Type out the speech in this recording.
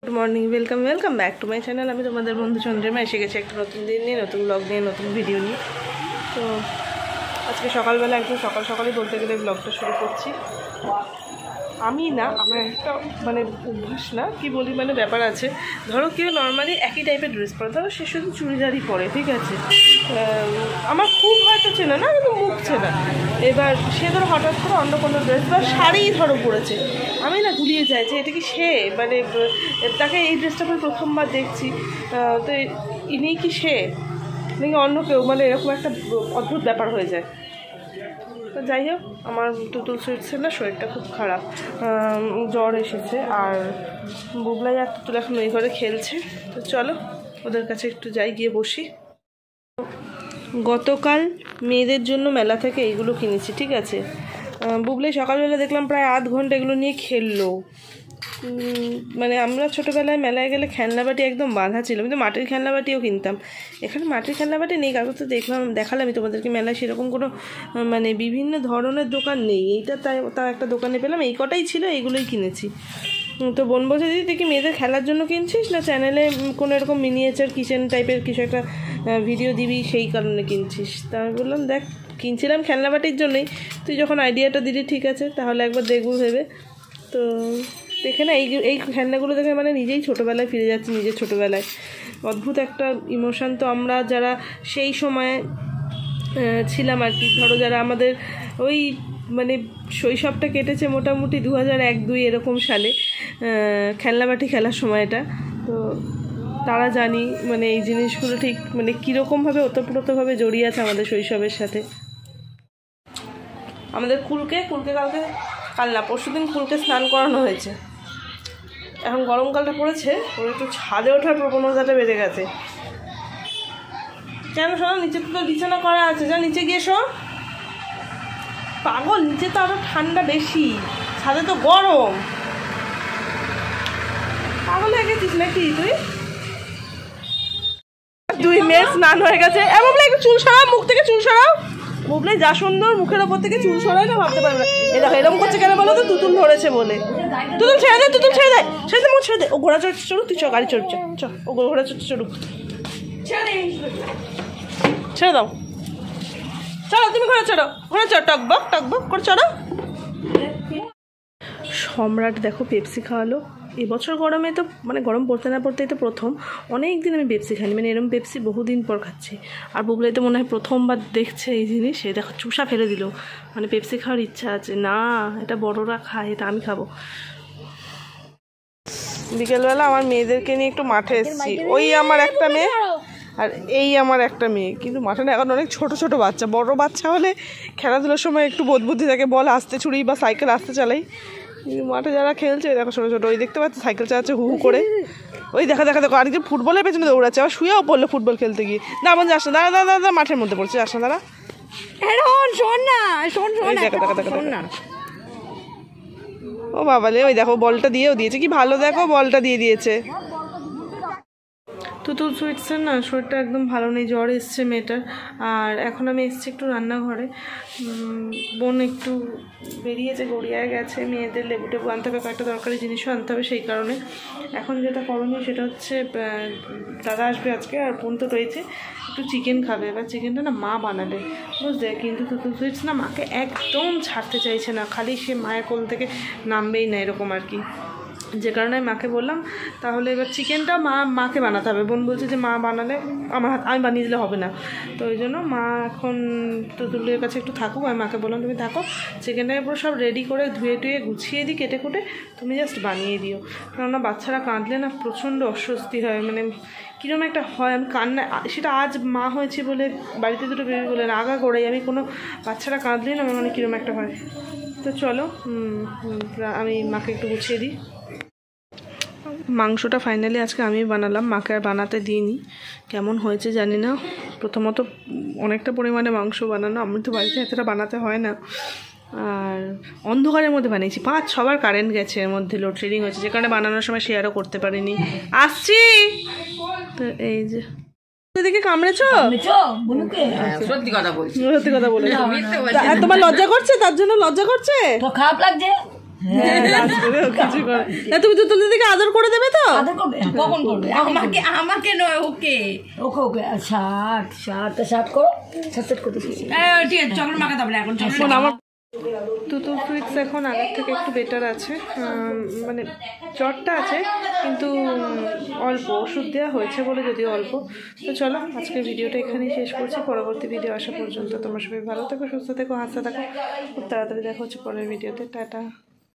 Good morning welcome back to my channel. আমি তোমাদের বন্ধু চন্দ্রিমা এসে গেছি একটা নতুন দিন নিয়ে, নতুন ব্লগ নিয়ে, নতুন ভিডিও নিয়ে। তো আজকে সকালবেলা একদম সকালে বলতে গেলে ব্লগটা শুরু করছি। আমি না, আমার একটা মানে অভ্যাস না কি বলি, মানে ব্যাপার আছে। ধরো কেউ নর্মালি একই টাইপের ড্রেস পরে, ধরো সে শুধু চুড়িদারই পরে, ঠিক আছে, আমার খুব হয়তো চেনা না, কিন্তু মুখ চেনা। এবার সে ধরো হঠাৎ করে অন্য কোনো ড্রেস বা শাড়ি ধরো পরেছে, আমি না গুলিয়ে যাই যে এটা কি সে, মানে তাকে এই ড্রেসটা পরে প্রথমবার দেখছি, তো ইনি কি সে নাকি অন্য কেউ, মানে এরকম একটা অদ্ভুত ব্যাপার হয়ে যায়। তো যাই হোক, আমার তুতুল সুইটসের না শরীরটা খুব খারাপ, জ্বর এসেছে, আর বুবলাই আর তুতুল এখন ওই ঘরে খেলছে। তো চলো ওদের কাছে একটু যাই, গিয়ে বসি। গতকাল মেয়েদের জন্য মেলা থেকে এইগুলো কিনেছি, ঠিক আছে। বুবলাই সকালবেলা দেখলাম প্রায় আধ ঘন্টা এগুলো নিয়ে খেললো। মানে আমরা ছোটোবেলায় মেলায় গেলে খেলনাবাটি একদম বাঁধা ছিল, কিন্তু মাটির খেলনাবাটিও কিনতাম। এখানে মাটির খেলনাবাটি নেই, কাগজ তো দেখালামই তোমাদেরকে, মেলায় সেরকম কোনো মানে বিভিন্ন ধরনের দোকান নেই। এইটা তাই একটা দোকানে পেলাম, এই কটাই ছিল, এইগুলোই কিনেছি। তো বোন বলছে দিদি তুই কি মেয়েদের খেলার জন্য কিনছিস, না চ্যানেলে কোনো এরকম মিনিয়েচার কিচেন টাইপের কিছু একটা ভিডিও দিবি সেই কারণে কিনছিস? তা আমি বললাম দেখ, কিনছিলাম খেলনাবাটির জন্যই, তুই যখন আইডিয়াটা দিলি ঠিক আছে, তাহলে একবার দেখবো ভেবে। তো দেখে না এই খেলনাগুলো দেখে মানে নিজেই ছোটোবেলায় ফিরে যাচ্ছি, নিজের ছোটোবেলায়। অদ্ভুত একটা ইমোশান। তো আমরা যারা সেই সময় ছিলাম আর কি, ধরো যারা আমাদের ওই মানে শৈশবটা কেটেছে মোটামুটি 2001-2 এরকম সালে খেলনাবাটি খেলার সময়টা, তো তারা জানি মানে এই জিনিসগুলো ঠিক মানে কীরকমভাবে ওতপ্রোতভাবে জড়িয়ে আছে আমাদের শৈশবের সাথে। আমাদের কুলকে কাল না পরশু দিন কুলকে স্নান করানো হয়েছে। এখন গরমকালটা পড়েছে, ওর একটু ছাদে ওঠার প্রবণতাটা বেড়ে গেছে। কেন শোনো, নিচে তো বিছানা করা আছে, যা নিচে গিয়ে শো। পাগল, নিচে তো আরো ঠান্ডা বেশি, ছাদে তো গরম। পাগল হয়ে গেছিস নাকি তুই? 2 মেয়ে স্নান হয়ে গেছে। এমন একটু চুল সরাও, মুখ থেকে চুল সরাও। বুবলাই যা সুন্দর মুখের ওপর থেকে চুল সরাই না ভাবতে পারবে। এই দেখো এরকম করছে কেন বলো তো, তুতুল ধরেছে বলে। তুতুল ছেড়ে দে, তুতুল ছেড়ে দেয়, ছেড়ে দে, মুখ ছেড়ে দে। ও ঘোড়া চড়ুক, তুই চ গাড়ি চড়ছ, চ ও ঘোড়া চড়ুক, ছেড়ে দাও। চলো তুমি ঘোড়া চড়ো, টকবক করে চড়ো। সম্রাট দেখো পেপসি খাওয়ালো। এবছর গরমে তো মানে গরম পড়তে না পড়তেই তো প্রথম, অনেক দিন আমি পেপসি খাইনি, মানে এরকম পেপসি বহুদিন পর খাচ্ছি। আর বুবলাই তো মনে হয় প্রথমবার দেখছে এই জিনিস, এই দেখো চুষা ফেলে দিল, মানে পেপসি খাওয়ার ইচ্ছা আছে। না, এটা বড়রা খায়, এটা আমি খাবো। বিকেলবেলা আমার মেয়েদেরকে নিয়ে একটু মাঠে এসেছি। ওই আমার একটা মেয়ে আর এই আমার একটা মেয়ে, কিন্তু মাঠে না এখন অনেক ছোট বাচ্চা। বড় বাচ্চা হলে খেলাধুলার সময় একটু বোধ বুদ্ধি থাকে, বল আসতে ছুড়ি বা সাইকেল আসতে চালাই। মাঠে যারা খেলছে দেখো ছোটো, ওই দেখতে পাচ্ছি সাইকেল চালাচ্ছে হু করে। ওই দেখো আরেকজন ফুটবলের পেছনে দৌড়াচ্ছে, আবার শুয়েও পড়লো ফুটবল খেলতে গিয়ে। না আমার যাস না, দাঁড়া মাঠের মধ্যে পড়ছে, যাস না, দাঁড়া। ও বাবালে, ওই দেখো বলটা দিয়েও দিয়েছে, কি ভালো দেখো বলটা দিয়ে দিয়েছে। তুতুল সুইটসের না শরীরটা একদম ভালো নেই, জ্বর এসছে মেয়েটার। আর এখন আমি এসছি একটু রান্নাঘরে, বোন একটু বেরিয়েছে, গড়িয়ায় গেছে, মেয়েদের লেবু টেবু আনতে হবে, কয়েকটা দরকারি জিনিসও আনতে হবে, সেই কারণে এখন যেটা করণীয় সেটা হচ্ছে দাদা আসবে আজকে, আর বোন তো রয়েছে, একটু চিকেন খাবে। এবার চিকেনটা না মা বানাবে বুঝলে, কিন্তু তুতুল সুইটস না মাকে একদম ছাড়তে চাইছে না, খালি সে মায়ের কোল থেকে নামবেই না এরকম আর কি। যে কারণে মাকে বললাম তাহলে এবার চিকেনটা মাকে বানাতে হবে। বোন বলছে যে মা বানালে আমি বানিয়ে দিলে হবে না, তো ওই জন্য মা এখন তুতুলের কাছে একটু থাকুক। আমি মাকে বললাম তুমি থাকো, চিকেনটাকে পুরো সব রেডি করে ধুয়ে গুছিয়ে দিই, কেটে কুটে তুমি জাস্ট বানিয়ে দিও। কেননা বাচ্চারা কাঁদলে না প্রচণ্ড অস্বস্তি হয়, মানে কীরকম একটা হয়। আমি কান্না, সেটা আজ মা হয়েছে বলে, বাড়িতে দুটো বেবি বলে না, আগা গোড়াই আমি কোনো বাচ্চারা কাঁদলেই না আমার মানে কীরকম একটা হয়। তো চলো আমি মাকে একটু গুছিয়ে দিই। মাংসটা ফাইনালি আজকে আমি বানালাম, মাকে আর বানাতে দিইনি। কেমন হয়েছে জানি না, প্রথমত অনেকটা পরিমাণে মাংস বানানো, আমি তো বাড়িতে এতটা বানাতে হয় না। আর অন্ধকারের মধ্যে বানিয়েছি, 5-6 বার কারেন্ট গেছে, এর মধ্যে লোডশেডিং হয়েছে, যে কারণে বানানোর সময় শেয়ারও করতে পারিনি। আসছি তো এই যে দেখে কামড়েছ, সত্যি কথা বলে তোমার লজ্জা করছে, তার জন্য লজ্জা করছে, খারাপ লাগছে। তুমি তুতুল দিদিকে আদর করে দেবে তো? আদর কখন করবে? আমাকে নয়, ওকে ওকে ওকে শার্ট করো, শার্ট করতে ঠিক আছে। চকলেট মাখাতে হবে না এখন, এখন আমার তুতুল ফ্রিক্স এখন আগের থেকে একটু বেটার আছে, মানে জ্বরটা আছে কিন্তু অল্প ওষুধ দেওয়া হয়েছে বলে যদিও অল্প। তো চলো আজকের ভিডিওটা এখানেই শেষ করছি, পরবর্তী ভিডিও আসা পর্যন্ত তোমরা সবাই ভালো থেকো, সুস্থ থেকো, হাসতে থাকো, খুব তাড়াতাড়ি দেখা হচ্ছে পরের ভিডিওতে। টাটা।